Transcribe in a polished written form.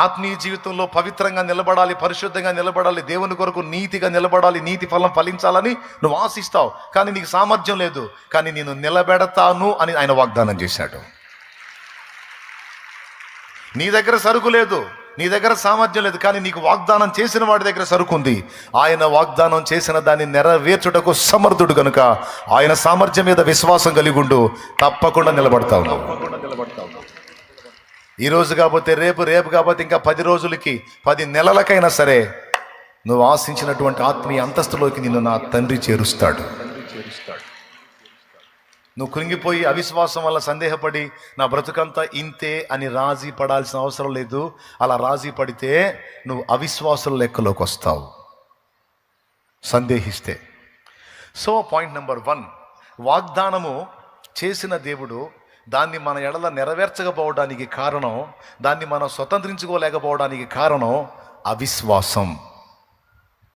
ఆత్మీయ జీవితంలో పవిత్రంగా నిలబడాలి, పరిశుద్ధంగా నిలబడాలి, దేవుని కొరకు నీతిగా నిలబడాలి, నీతి ఫలం ఫలించాలని నువ్వు ఆశిస్తావు. కానీ నీకు సామర్థ్యం లేదు. కానీ నేను నిలబెడతాను అని ఆయన వాగ్దానం చేశాడు. నీ దగ్గర సరుకు లేదు, నీ దగ్గర సామర్థ్యం లేదు, కానీ నీకు వాగ్దానం చేసిన వాడి దగ్గర సరుకు ఉంది. ఆయన వాగ్దానం చేసిన దాన్ని నెరవేర్చుటకు సమర్థుడు కనుక ఆయన సామర్థ్యం మీద విశ్వాసం కలిగి ఉండు, తప్పకుండా నిలబడతావు. ఈరోజు కాకపోతే రేపు, రేపు కాకపోతే ఇంకా 10 రోజులకి, 10 నెలలకైనా సరే నువ్వు ఆశించినటువంటి ఆత్మీయ అంతస్తులోకి నిన్ను నా తండ్రి చేరుస్తాడు. నువ్వు కృంగిపోయి అవిశ్వాసం వల్ల సందేహపడి నా బ్రతుకంతా ఇంతే అని రాజీ పడాల్సిన అవసరం లేదు. అలా రాజీ పడితే నువ్వు అవిశ్వాసుల లెక్కలోకి వస్తావు, సందేహిస్తే. సో పాయింట్ నెంబర్ 1, వాగ్దానము చేసిన దేవుడు దాన్ని మన ఎడల నెరవేర్చకపోవడానికి కారణం, దాన్ని మనం స్వతంత్రించుకోలేకపోవడానికి కారణం అవిశ్వాసం.